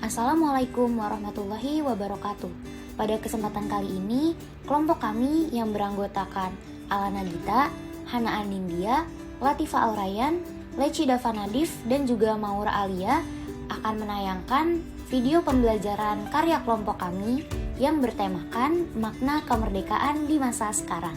Assalamualaikum warahmatullahi wabarakatuh. Pada kesempatan kali ini, kelompok kami yang beranggotakan Alana Gita, Hana Anindya, Latifa Aurayan, Leci Dava Nadif, dan juga Maura Alia akan menayangkan video pembelajaran karya kelompok kami yang bertemakan makna kemerdekaan di masa sekarang.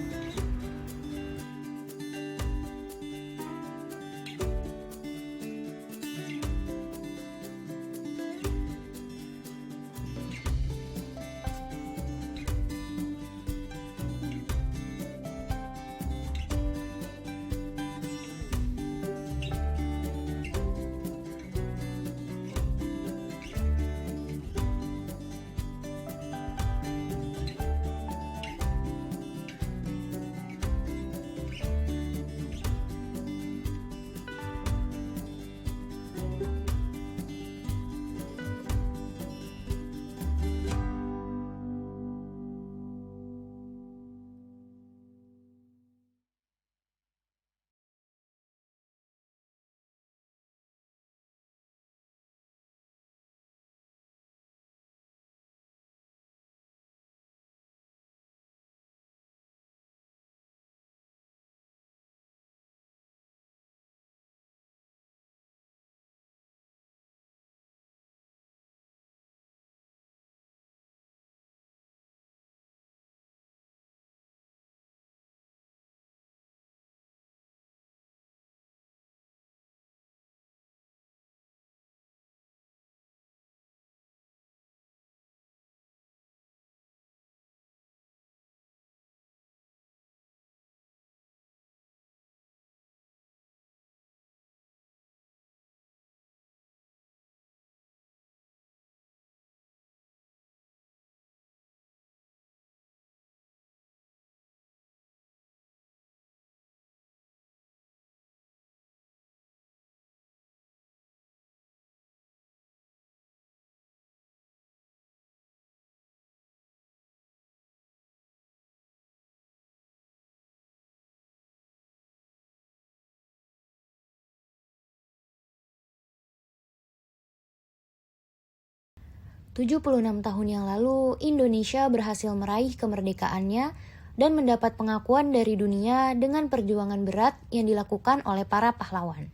76 tahun yang lalu, Indonesia berhasil meraih kemerdekaannya dan mendapat pengakuan dari dunia dengan perjuangan berat yang dilakukan oleh para pahlawan.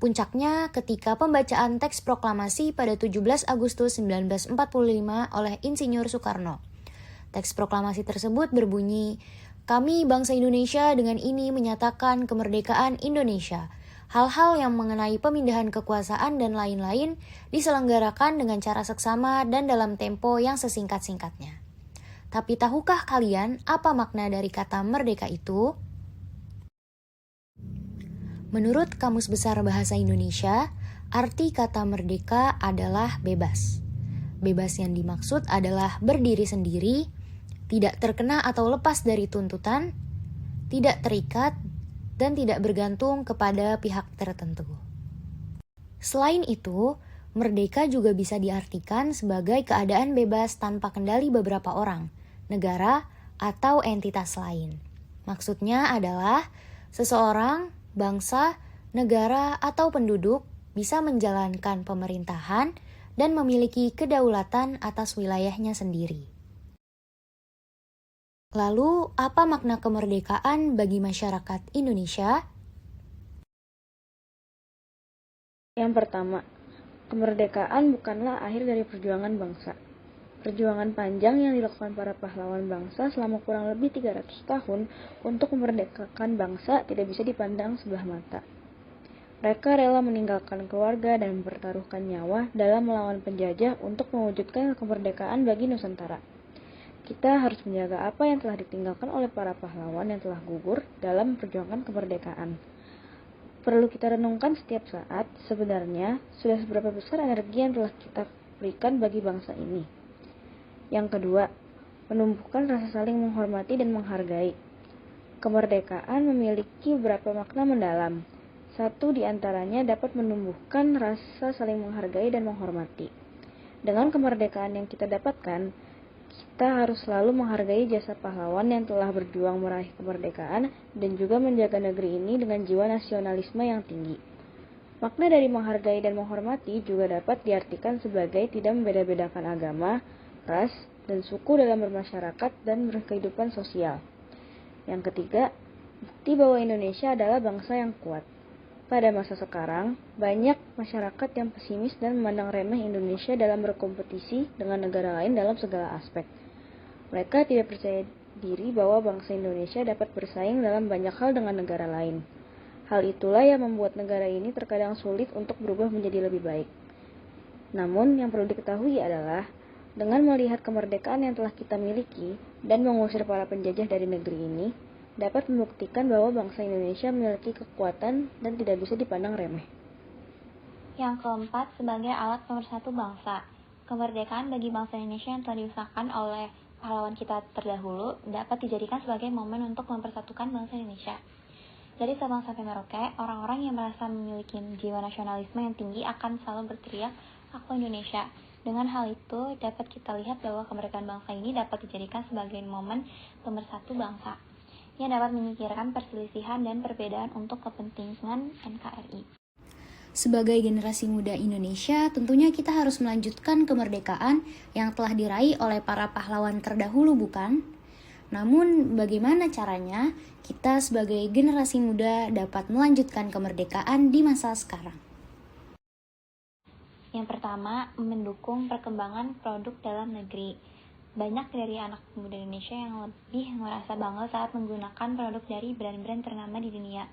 Puncaknya ketika pembacaan teks proklamasi pada 17 Agustus 1945 oleh Insinyur Soekarno. Teks proklamasi tersebut berbunyi, "Kami bangsa Indonesia dengan ini menyatakan kemerdekaan Indonesia. Hal-hal yang mengenai pemindahan kekuasaan dan lain-lain diselenggarakan dengan cara seksama dan dalam tempo yang sesingkat-singkatnya." Tapi tahukah kalian apa makna dari kata merdeka itu? Menurut Kamus Besar Bahasa Indonesia, arti kata merdeka adalah bebas. Bebas yang dimaksud adalah berdiri sendiri, tidak terkena atau lepas dari tuntutan, tidak terikat, dan tidak bergantung kepada pihak tertentu. Selain itu, merdeka juga bisa diartikan sebagai keadaan bebas tanpa kendali beberapa orang, negara, atau entitas lain. Maksudnya adalah seseorang, bangsa, negara, atau penduduk bisa menjalankan pemerintahan dan memiliki kedaulatan atas wilayahnya sendiri. Lalu, apa makna kemerdekaan bagi masyarakat Indonesia? Yang pertama, kemerdekaan bukanlah akhir dari perjuangan bangsa. Perjuangan panjang yang dilakukan para pahlawan bangsa selama kurang lebih 300 tahun untuk memerdekakan bangsa tidak bisa dipandang sebelah mata. Mereka rela meninggalkan keluarga dan mempertaruhkan nyawa dalam melawan penjajah untuk mewujudkan kemerdekaan bagi Nusantara. Kita harus menjaga apa yang telah ditinggalkan oleh para pahlawan yang telah gugur dalam memperjuangkan kemerdekaan. Perlu kita renungkan setiap saat, sebenarnya sudah seberapa besar energi yang telah kita berikan bagi bangsa ini. Yang kedua, menumbuhkan rasa saling menghormati dan menghargai. Kemerdekaan memiliki beberapa makna mendalam. Satu di antaranya dapat menumbuhkan rasa saling menghargai dan menghormati. Dengan kemerdekaan yang kita dapatkan, kita harus selalu menghargai jasa pahlawan yang telah berjuang meraih kemerdekaan dan juga menjaga negeri ini dengan jiwa nasionalisme yang tinggi. Makna dari menghargai dan menghormati juga dapat diartikan sebagai tidak membeda-bedakan agama, ras, dan suku dalam bermasyarakat dan berkehidupan sosial. Yang ketiga, bukti bahwa Indonesia adalah bangsa yang kuat. Pada masa sekarang, banyak masyarakat yang pesimis dan memandang remeh Indonesia dalam berkompetisi dengan negara lain dalam segala aspek. Mereka tidak percaya diri bahwa bangsa Indonesia dapat bersaing dalam banyak hal dengan negara lain. Hal itulah yang membuat negara ini terkadang sulit untuk berubah menjadi lebih baik. Namun, yang perlu diketahui adalah, dengan melihat kemerdekaan yang telah kita miliki dan mengusir para penjajah dari negeri ini, dapat membuktikan bahwa bangsa Indonesia memiliki kekuatan dan tidak bisa dipandang remeh. Yang keempat, sebagai alat pemersatu bangsa. Kemerdekaan bagi bangsa Indonesia yang telah diusahakan oleh pahlawan kita terdahulu dapat dijadikan sebagai momen untuk mempersatukan bangsa Indonesia. Dari Sabang sampai Merauke, orang-orang yang merasa memiliki jiwa nasionalisme yang tinggi akan selalu berteriak, "Aku Indonesia." Dengan hal itu, dapat kita lihat bahwa kemerdekaan bangsa ini dapat dijadikan sebagai momen pemersatu bangsa, yang dapat menyingkirkan perselisihan dan perbedaan untuk kepentingan NKRI. Sebagai generasi muda Indonesia, tentunya kita harus melanjutkan kemerdekaan yang telah diraih oleh para pahlawan terdahulu, bukan? Namun, bagaimana caranya kita sebagai generasi muda dapat melanjutkan kemerdekaan di masa sekarang? Yang pertama, mendukung perkembangan produk dalam negeri. Banyak dari anak muda Indonesia yang lebih merasa bangga saat menggunakan produk dari brand-brand ternama di dunia.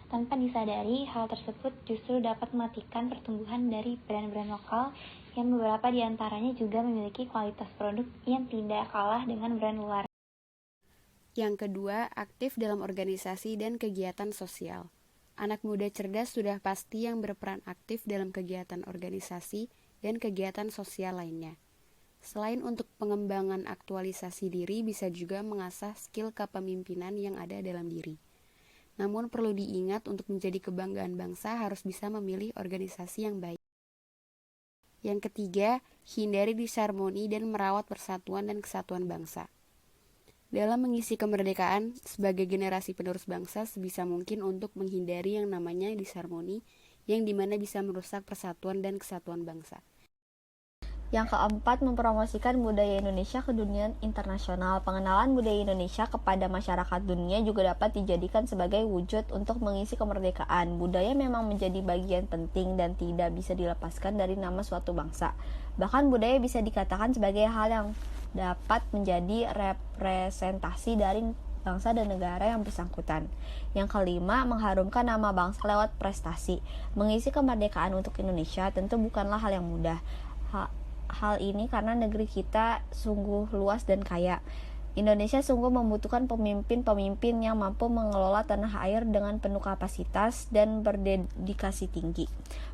Tanpa disadari, hal tersebut justru dapat mematikan pertumbuhan dari brand-brand lokal yang beberapa di antaranya juga memiliki kualitas produk yang tidak kalah dengan brand luar. Yang kedua, aktif dalam organisasi dan kegiatan sosial. Anak muda cerdas sudah pasti yang berperan aktif dalam kegiatan organisasi dan kegiatan sosial lainnya. Selain untuk pengembangan aktualisasi diri, bisa juga mengasah skill kepemimpinan yang ada dalam diri. Namun perlu diingat, untuk menjadi kebanggaan bangsa harus bisa memilih organisasi yang baik. Yang ketiga, hindari disharmoni dan merawat persatuan dan kesatuan bangsa. Dalam mengisi kemerdekaan, sebagai generasi penerus bangsa sebisa mungkin untuk menghindari yang namanya disharmoni, yang dimana bisa merusak persatuan dan kesatuan bangsa. Yang keempat, mempromosikan budaya Indonesia ke dunia internasional. Pengenalan budaya Indonesia kepada masyarakat dunia juga dapat dijadikan sebagai wujud untuk mengisi kemerdekaan. Budaya memang menjadi bagian penting dan tidak bisa dilepaskan dari nama suatu bangsa. Bahkan budaya bisa dikatakan sebagai hal yang dapat menjadi representasi dari bangsa dan negara yang bersangkutan. Yang kelima, mengharumkan nama bangsa lewat prestasi. Mengisi kemerdekaan untuk Indonesia tentu bukanlah hal yang mudah. Hal ini karena negeri kita sungguh luas dan kaya. Indonesia sungguh membutuhkan pemimpin-pemimpin yang mampu mengelola tanah air dengan penuh kapasitas dan berdedikasi tinggi,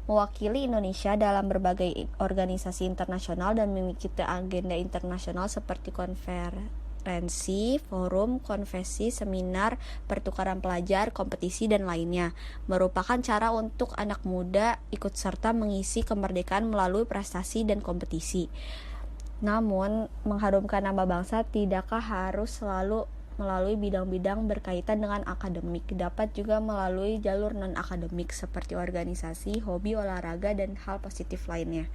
mewakili Indonesia dalam berbagai organisasi internasional dan mengikuti agenda internasional seperti konferensi, forum, konvensi, seminar, pertukaran pelajar, kompetisi, dan lainnya. Merupakan cara untuk anak muda ikut serta mengisi kemerdekaan melalui prestasi dan kompetisi. Namun, mengharumkan nama bangsa tidakkah harus selalu melalui bidang-bidang berkaitan dengan akademik? Dapat juga melalui jalur non-akademik seperti organisasi, hobi, olahraga, dan hal positif lainnya.